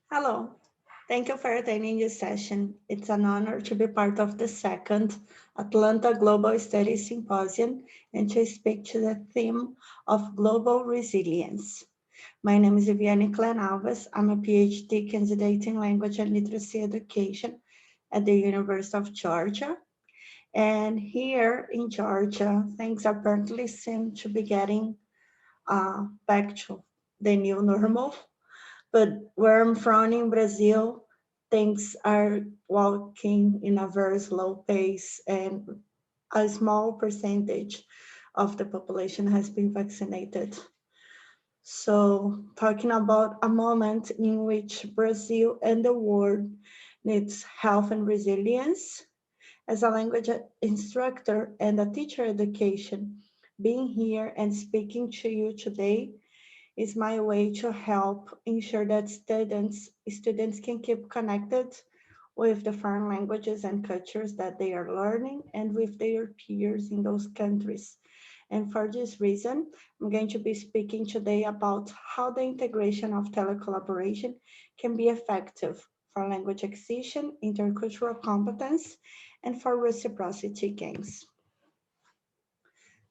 Hello, thank you for attending this session. It's an honor to be part of the second Atlanta Global Studies Symposium and to speak to the theme of global resilience. My name is Viviane Klen-Alves. I'm a PhD candidate in language and literacy education at the University of Georgia. And here in Georgia, things apparently seem to be getting back to the new normal. But where I'm from in Brazil, things are walking in a very slow pace, and a small percentage of the population has been vaccinated. So, talking about a moment in which Brazil and the world needs health and resilience. As a language instructor and a teacher education, being here and speaking to you today is my way to help ensure that students can keep connected with the foreign languages and cultures that they are learning and with their peers in those countries. And for this reason, I'm going to be speaking today about how the integration of telecollaboration can be effective for language acquisition, intercultural competence, and for reciprocity gains.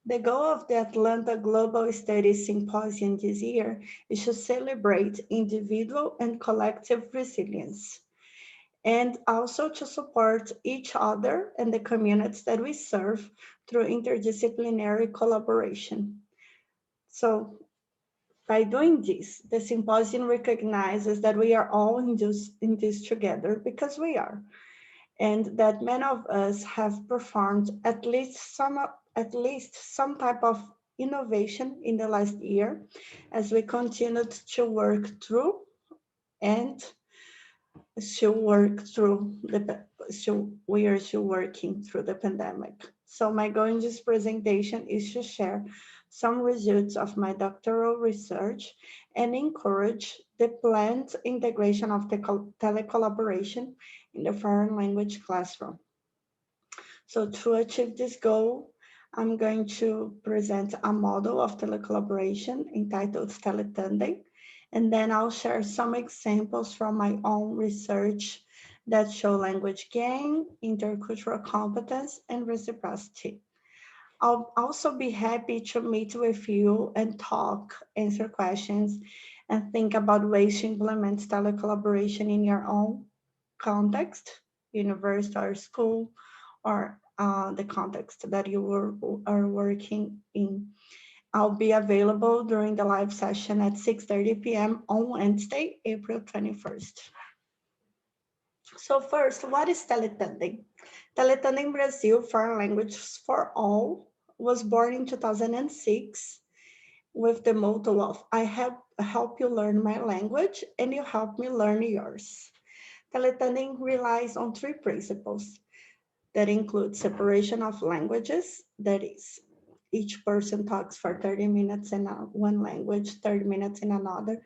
The goal of the Atlanta Global Studies Symposium this year is to celebrate individual and collective resilience and also to support each other and the communities that we serve through interdisciplinary collaboration. So by doing this, the symposium recognizes that we are all in this together because we are, and that many of us have performed at least some type of innovation in the last year as we continued to work through and still work through we are still working through the pandemic. So my goal in this presentation is to share some results of my doctoral research and encourage the planned integration of the telecollaboration in the foreign language classroom. So to achieve this goal, I'm going to present a model of telecollaboration entitled Teletandem, and then I'll share some examples from my own research that show language gain, intercultural competence, and reciprocity. I'll also be happy to meet with you and talk, answer questions, and think about ways to implement telecollaboration in your own context, university or school, or the context that are working in. I'll be available during the live session at 6:30 p.m. on Wednesday, April 21st. So first, what is Teletandem? Teletandem Brazil Foreign Languages for All was born in 2006 with the motto of I help you learn my language and you help me learn yours. Teletandem relies on three principles that include separation of languages, that is, each person talks for 30 minutes in one language, 30 minutes in another,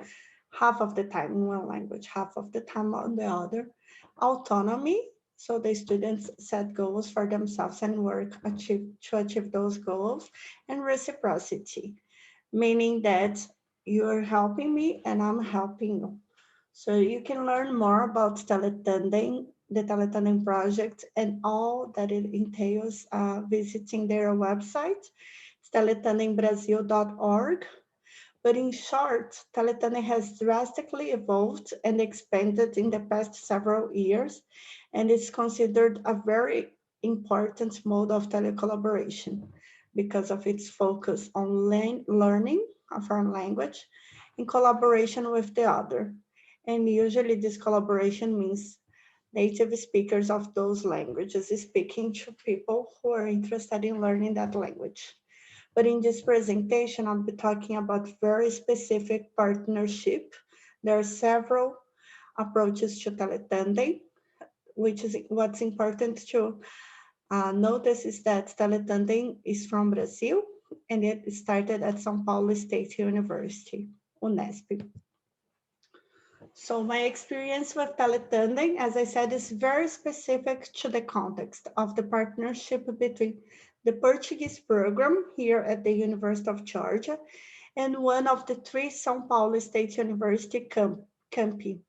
half of the time in one language, half of the time on the other. Autonomy, so the students set goals for themselves and work to achieve those goals. And reciprocity, meaning that you're helping me and I'm helping you. So you can learn more about Teletandem, the Teletandem project, and all that it entails visiting their website, teletandembrasil.org. But in short, Teletandem has drastically evolved and expanded in the past several years, and is considered a very important mode of telecollaboration because of its focus on learning a foreign language in collaboration with the other. And usually this collaboration means native speakers of those languages speaking to people who are interested in learning that language. But in this presentation, I'll be talking about very specific partnership. There are several approaches to Teletandem, which is what's important to notice is that Teletandem is from Brazil and it started at São Paulo State University, Unesp. So my experience with Teletandem, as I said, is very specific to the context of the partnership between the Portuguese program here at the University of Georgia and one of the three São Paulo State University campi.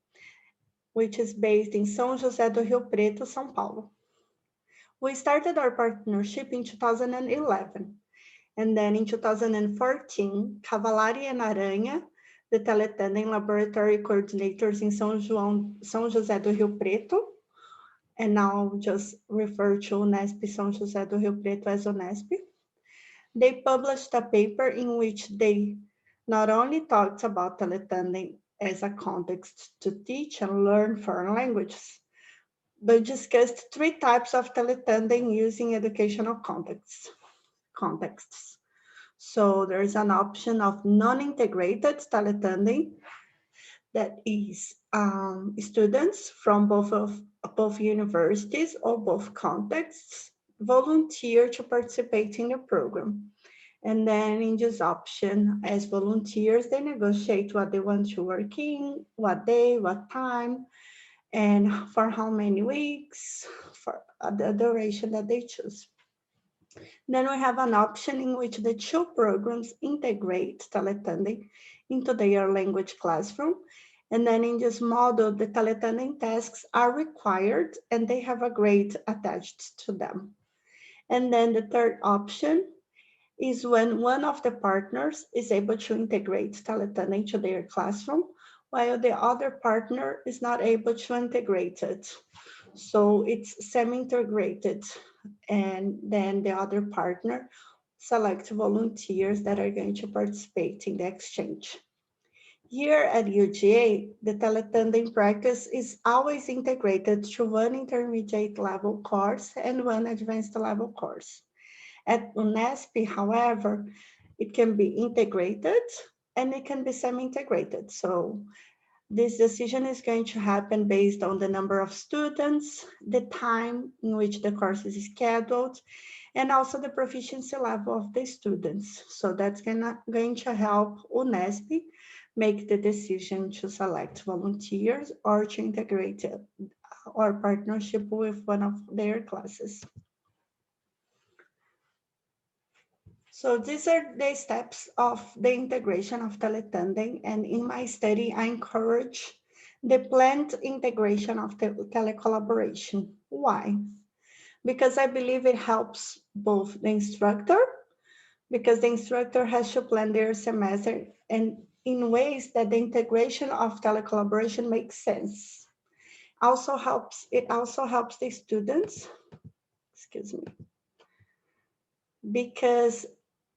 which is based in São José do Rio Preto, São Paulo. We started our partnership in 2011, and then in 2014, Cavallari and Aranha, the Teletandem laboratory coordinators in São José do Rio Preto, and now just refer to Unesp São José do Rio Preto as Unesp. They published a paper in which they not only talked about Teletandem as a context to teach and learn foreign languages, but discussed 3 types of Teletandem using educational contexts. So there's an option of non-integrated Teletandem that is students from both universities or both contexts volunteer to participate in the program. And then in this option, as volunteers, they negotiate what they want to work in, what day, what time, and for how many weeks, for the duration that they choose. Then we have an option in which the 2 programs integrate Teletandem into their language classroom. And then in this model, the Teletandem tasks are required and they have a grade attached to them. And then the third option is when one of the partners is able to integrate Teletandem into their classroom, while the other partner is not able to integrate it. So it's semi-integrated, and then the other partner select volunteers that are going to participate in the exchange. Here at UGA, the Teletandem practice is always integrated to one intermediate level course and one advanced level course. At Unesp, however, it can be integrated and it can be semi-integrated. So this decision is going to happen based on the number of students, the time in which the course is scheduled, and also the proficiency level of the students. So that's going to help Unesp make the decision to select volunteers or to integrate our partnership with one of their classes. So these are the steps of the integration of Teletandem, and in my study, I encourage the planned integration of tele-collaboration. Why? Because I believe it helps both the instructor, because the instructor has to plan their semester and in ways that the integration of tele-collaboration makes sense. It also helps the students, excuse me, because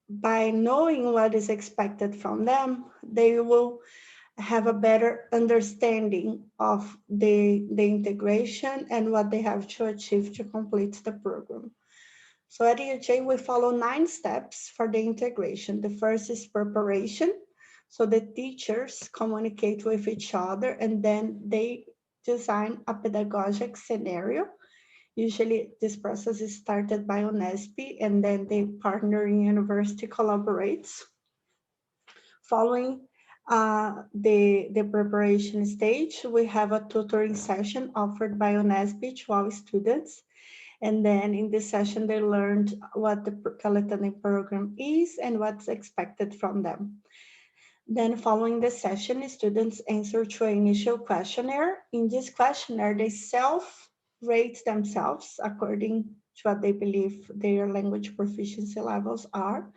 by knowing what is expected from them, they will have a better understanding of the integration and what they have to achieve to complete the program. So at EHA, we follow 9 steps for the integration. The first is preparation. So the teachers communicate with each other and then they design a pedagogic scenario. Usually this process is started by Unesp and then the partnering university collaborates. Following the preparation stage, we have a tutoring session offered by Unesp to all students. And then in this session, they learned what the Teletandem program is and what's expected from them. Then following the session, students answer to an initial questionnaire. In this questionnaire, they self-rate themselves according to what they believe their language proficiency levels are.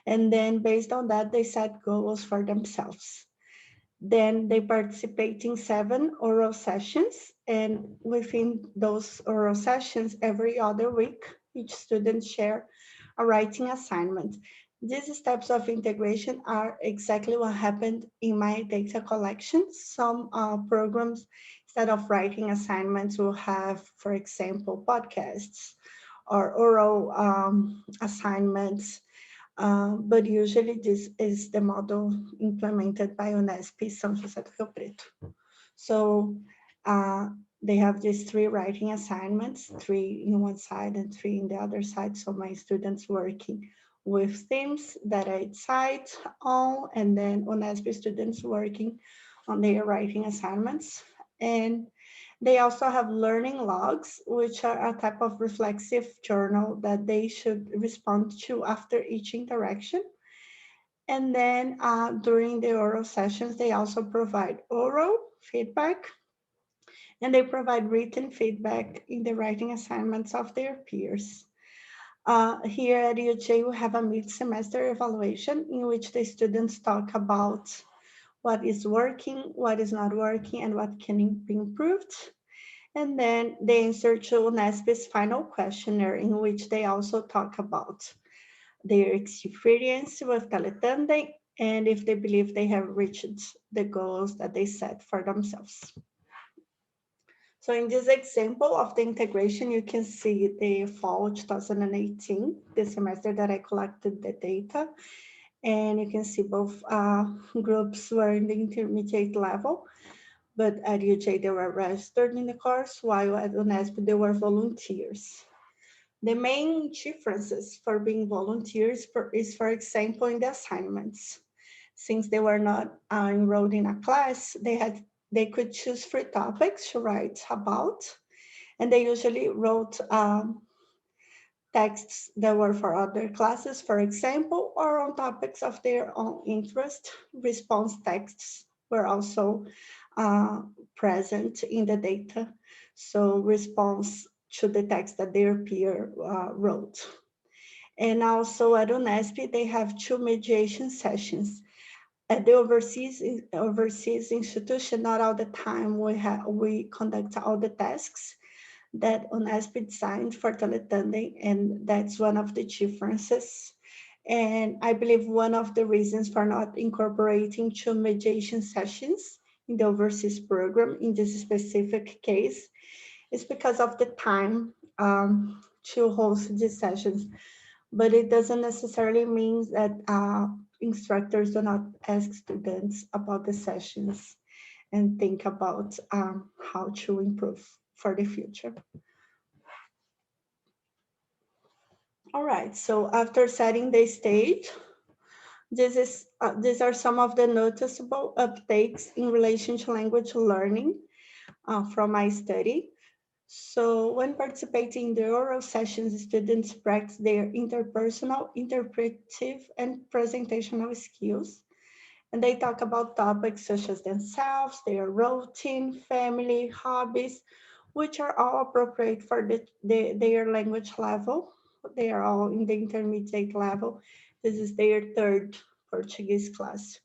And then based on that, they set goals for themselves. Then they participate in 7 oral sessions, and within those oral sessions, every other week, each student share a writing assignment. These steps of integration are exactly what happened in my data collection. Some programs, instead of writing assignments, will have, for example, podcasts or oral assignments. But usually this is the model implemented by Unesp São José do Rio Preto. So they have these 3 writing assignments, 3 in one side and 3 in the other side. So my students working with themes that I cite on, and then Unesp students working on their writing assignments. And they also have learning logs, which are a type of reflexive journal that they should respond to after each interaction. And then during the oral sessions, they also provide oral feedback and they provide written feedback in the writing assignments of their peers. Here at UJ, we have a mid-semester evaluation in which the students talk about what is working, what is not working, and what can be improved. And then they answer to UNESP's final questionnaire, in which they also talk about their experience with Teletandem and if they believe they have reached the goals that they set for themselves. So in this example of the integration, you can see the fall 2018, the semester that I collected the data. And you can see both groups were in the intermediate level, but at UJ they were registered in the course, while at UNESP they were volunteers. The main differences for being volunteers is, for example, in the assignments. Since they were not enrolled in a class, they could choose 3 topics to write about, and they usually wrote texts that were for other classes, for example, or on topics of their own interest. Response texts were also present in the data, so response to the text that their peer wrote. And also at UNESP, they have 2 mediation sessions. At the overseas institution, not all the time we conduct all the tasks that UNESP designed for Teletandem, and that's one of the differences. And I believe one of the reasons for not incorporating 2 mediation sessions in the overseas program in this specific case is because of the time to host these sessions. But it doesn't necessarily mean that instructors do not ask students about the sessions and think about how to improve for the future. All right, so after setting the stage, these are some of the noticeable updates in relation to language learning from my study. So when participating in the oral sessions, students practice their interpersonal, interpretive, and presentational skills. And they talk about topics such as themselves, their routine, family, hobbies, which are all appropriate for their language level. They are all in the intermediate level. This is their 3rd Portuguese class.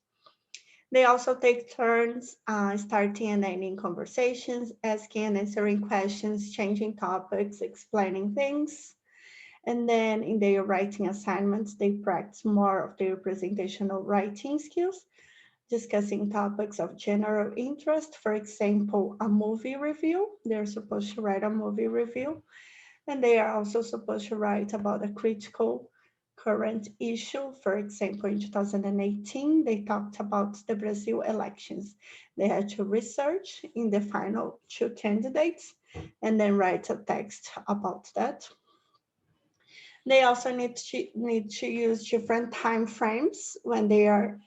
They also take turns starting and ending conversations, asking and answering questions, changing topics, explaining things. And then in their writing assignments, they practice more of their presentational writing skills, discussing topics of general interest. For example, a movie review. They're supposed to write a movie review. And they are also supposed to write about a critical current issue. For example, in 2018, they talked about the Brazil elections. They had to research in the final 2 candidates and then write a text about that. They also need to use different time frames when they are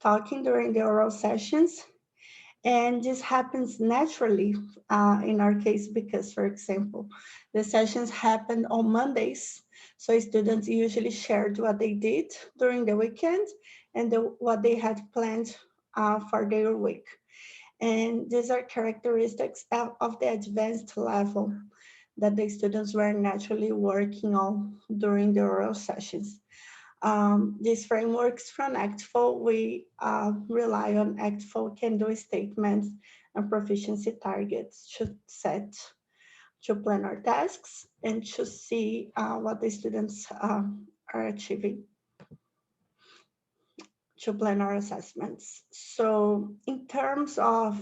talking during the oral sessions. And this happens naturally in our case because, for example, the sessions happened on Mondays. So students usually shared what they did during the weekend and what they had planned for their week. And these are characteristics of the advanced level that the students were naturally working on during the oral sessions. These frameworks from ACTFL, we rely on ACTFL can-do statements and proficiency targets to set, to plan our tasks and to see what the students are achieving, to plan our assessments. So in terms of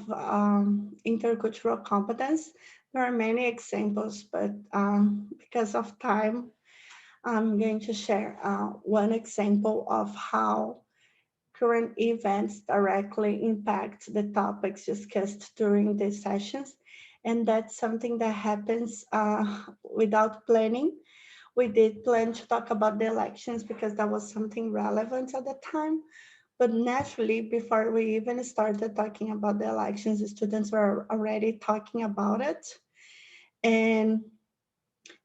intercultural competence, there are many examples, but because of time, I'm going to share one example of how current events directly impact the topics discussed during the sessions. And that's something that happens without planning. We did plan to talk about the elections because that was something relevant at the time. But naturally, before we even started talking about the elections, the students were already talking about it. And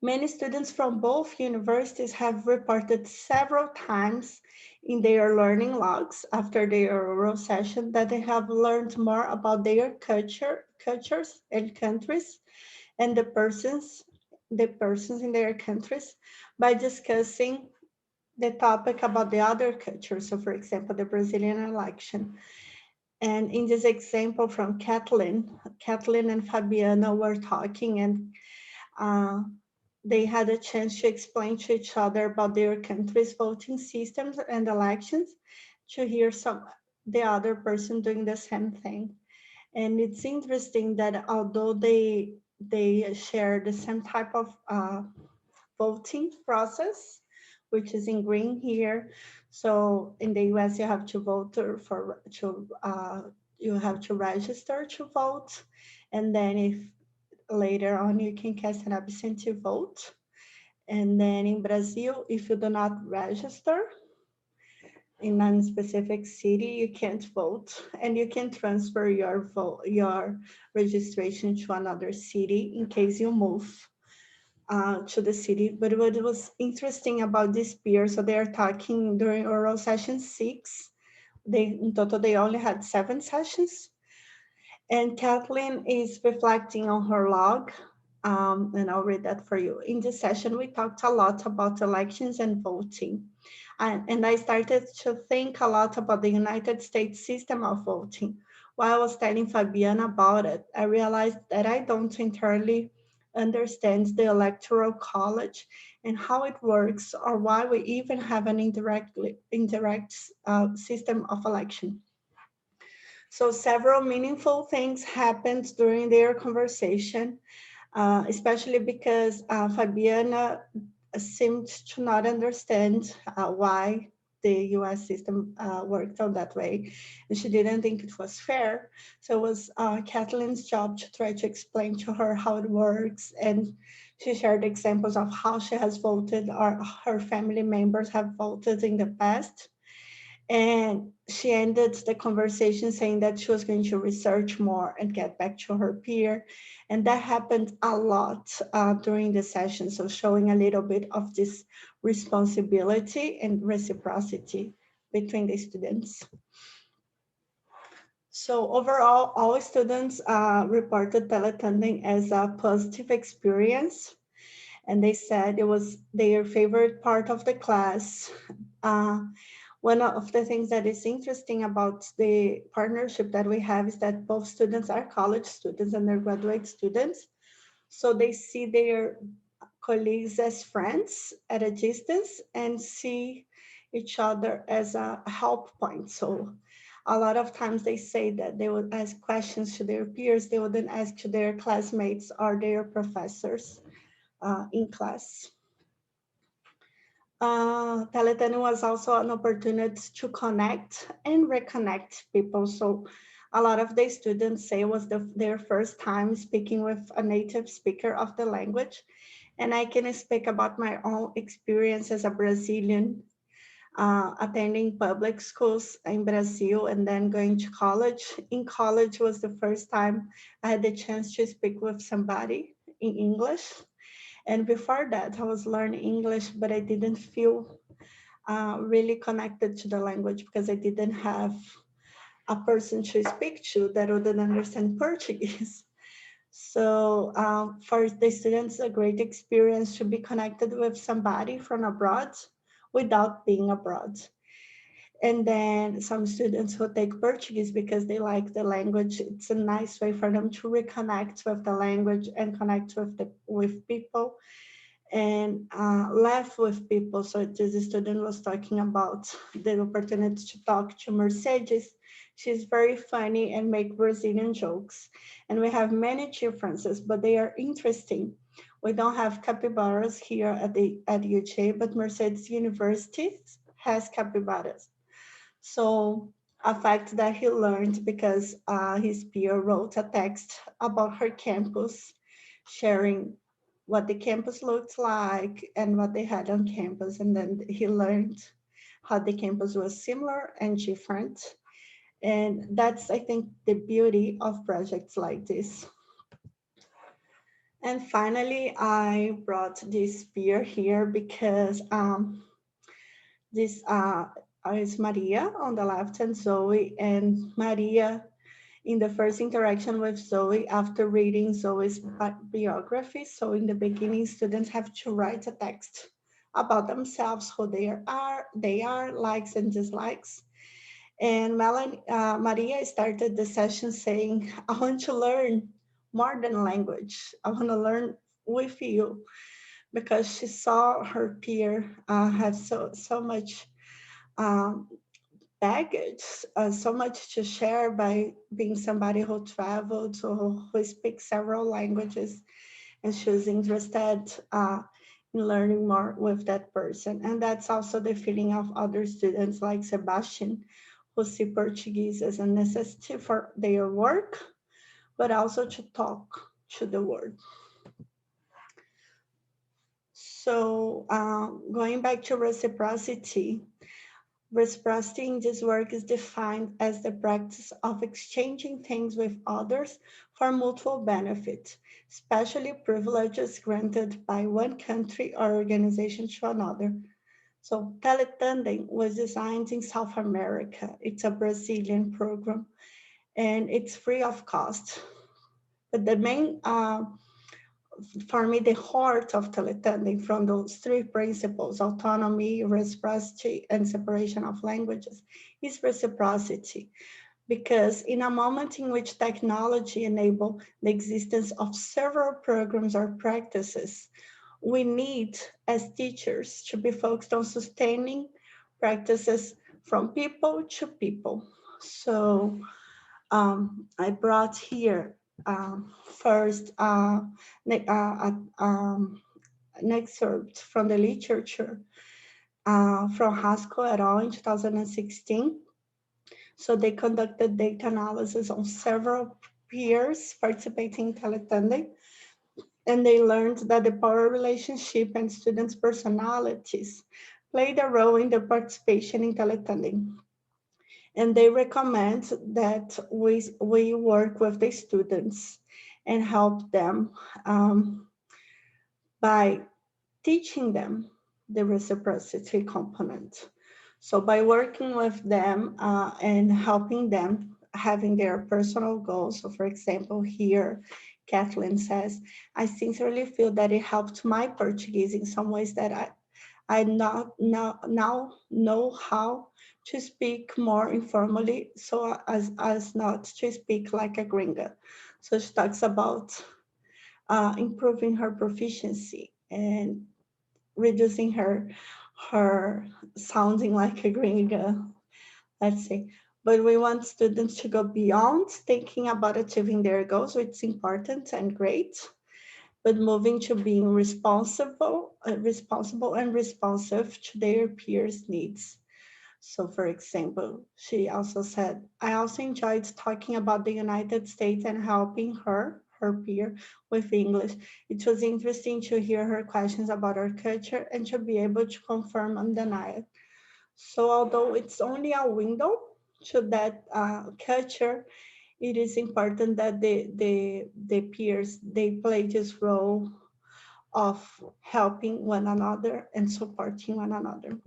many students from both universities have reported several times in their learning logs after their oral session that they have learned more about their cultures and countries and the persons in their countries by discussing the topic about the other cultures. So, for example, the Brazilian election. And in this example from Kathleen and Fabiana were talking, and uh, they had a chance to explain to each other about their country's voting systems and elections, to hear the other person doing the same thing. And it's interesting that although they share the same type of voting process, which is in green here. So in the US, you have to vote you have to register to vote, and then if later on you can cast an absentee vote. And then in Brazil, if you do not register in a specific city, you can't vote, and you can transfer your registration to another city in case you move to the city. But what was interesting about this peer, so they are talking during oral session 6. In total, they only had 7 sessions. And Kathleen is reflecting on her log, and I'll read that for you. In this session, we talked a lot about elections and voting. And I started to think a lot about the United States system of voting. While I was telling Fabiana about it, I realized that I don't entirely understand the Electoral College and how it works, or why we even have an indirect system of election. So several meaningful things happened during their conversation, especially because Fabiana seemed to not understand why the US system worked out that way. And she didn't think it was fair. So it was Kathleen's job to try to explain to her how it works. And she shared examples of how she has voted or her family members have voted in the past. And she ended the conversation saying that she was going to research more and get back to her peer. And that happened a lot during the session. So showing a little bit of this responsibility and reciprocity between the students. So overall, all students reported Teletandem as a positive experience. And they said it was their favorite part of the class. Uh, One of the things that is interesting about the partnership that we have is that both students are college students and they're graduate students. So they see their colleagues as friends at a distance and see each other as a help point. So a lot of times they say that they would ask questions to their peers, they wouldn't ask to their classmates or their professors in class. Teletandem was also an opportunity to connect and reconnect people. So a lot of the students say it was their first time speaking with a native speaker of the language. And I can speak about my own experience as a Brazilian attending public schools in Brazil and then going to college. In college was the first time I had the chance to speak with somebody in English. And before that, I was learning English, but I didn't feel really connected to the language because I didn't have a person to speak to that wouldn't understand Portuguese. So for the students, a great experience to be connected with somebody from abroad without being abroad. And then some students who take Portuguese because they like the language. It's a nice way for them to reconnect with the language and connect with people and laugh with people. So this student was talking about the opportunity to talk to Mercedes. She's very funny and make Brazilian jokes. And we have many differences, but they are interesting. We don't have capybaras here at UJ, but Mercedes University has capybaras. So a fact that he learned because his peer wrote a text about her campus, sharing what the campus looked like and what they had on campus. And then he learned how the campus was similar and different. And that's, I think, the beauty of projects like this. And finally, I brought this peer here because this is Maria on the left and Zoe, and Maria in the first interaction with Zoe after reading Zoe's biography. So in the beginning, students have to write a text about themselves, who they are, likes and dislikes. And Maria started the session saying, I want to learn more than language. I want to learn with you, because she saw her peer have so much um, baggage, so much to share by being somebody who traveled, who speaks several languages, and she was interested in learning more with that person. And that's also the feeling of other students like Sebastian, who see Portuguese as a necessity for their work, but also to talk to the world. So going back to reciprocity, reciprocity in this work is defined as the practice of exchanging things with others for mutual benefit, especially privileges granted by one country or organization to another. So Teletandem was designed in South America. It's a Brazilian program and it's free of cost. But the main for me, the heart of Teletandem from those three principles, autonomy, reciprocity, and separation of languages, is reciprocity. Because in a moment in which technology enables the existence of several programs or practices, we need, as teachers, to be focused on sustaining practices from people to people. So I brought here first an excerpt from the literature from Haskell et al. In 2016. So they conducted data analysis on several peers participating in Teletandem, and they learned that the power relationship and students' personalities played a role in their participation in Teletandem. And they recommend that we work with the students and help them by teaching them the reciprocity component. So by working with them and helping them having their personal goals. So for example, here, Kathleen says, I sincerely feel that it helped my Portuguese in some ways that I now know how to speak more informally so as not to speak like a gringa. So she talks about improving her proficiency and reducing her sounding like a gringa, let's say. But we want students to go beyond thinking about achieving their goals, which is important and great, but moving to being responsible and responsive to their peers' needs. So, for example, she also said, I also enjoyed talking about the United States and helping her peer, with English. It was interesting to hear her questions about our culture and to be able to confirm and deny it. So, although it's only a window to that culture, it is important that the peers, they play this role of helping one another and supporting one another.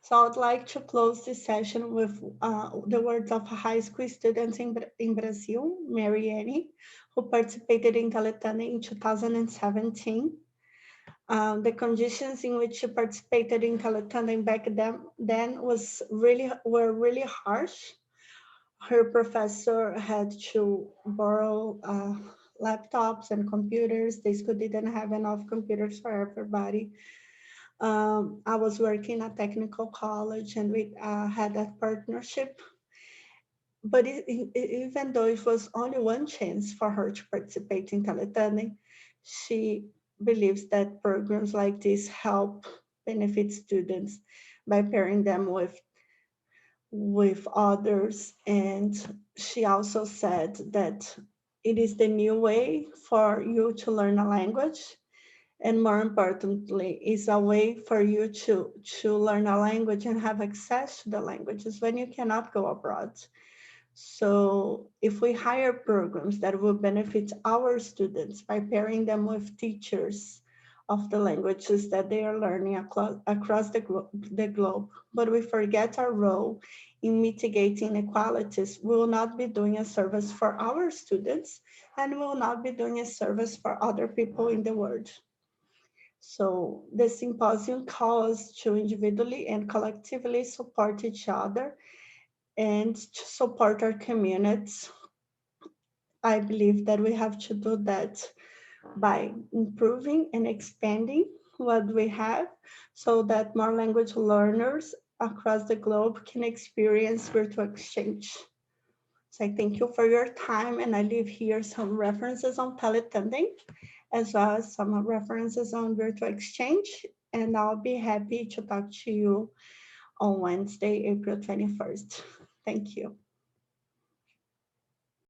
So I'd like to close this session with the words of a high school student in Brazil, Mariane, who participated in Teletandem in 2017. The conditions in which she participated in Teletandem back then were really harsh. Her professor had to borrow laptops and computers. The school didn't have enough computers for everybody. I was working at technical college and we had that partnership. But even though it was only one chance for her to participate in Teletandem, she believes that programs like this help benefit students by pairing them with others. And she also said that it is the new way for you to learn a language, and more importantly, is a way for you to learn a language and have access to the languages when you cannot go abroad. So if we hire programs that will benefit our students by pairing them with teachers of the languages that they are learning across the globe, but we forget our role in mitigating inequalities. We will not be doing a service for our students, and we will not be doing a service for other people in the world. So the symposium calls to individually and collectively support each other and to support our communities. I believe that we have to do that by improving and expanding what we have so that more language learners across the globe can experience virtual exchange. So I thank you for your time, and I leave here some references on Teletandem as well as some references on virtual exchange, and I'll be happy to talk to you on Wednesday, April 21st. Thank you.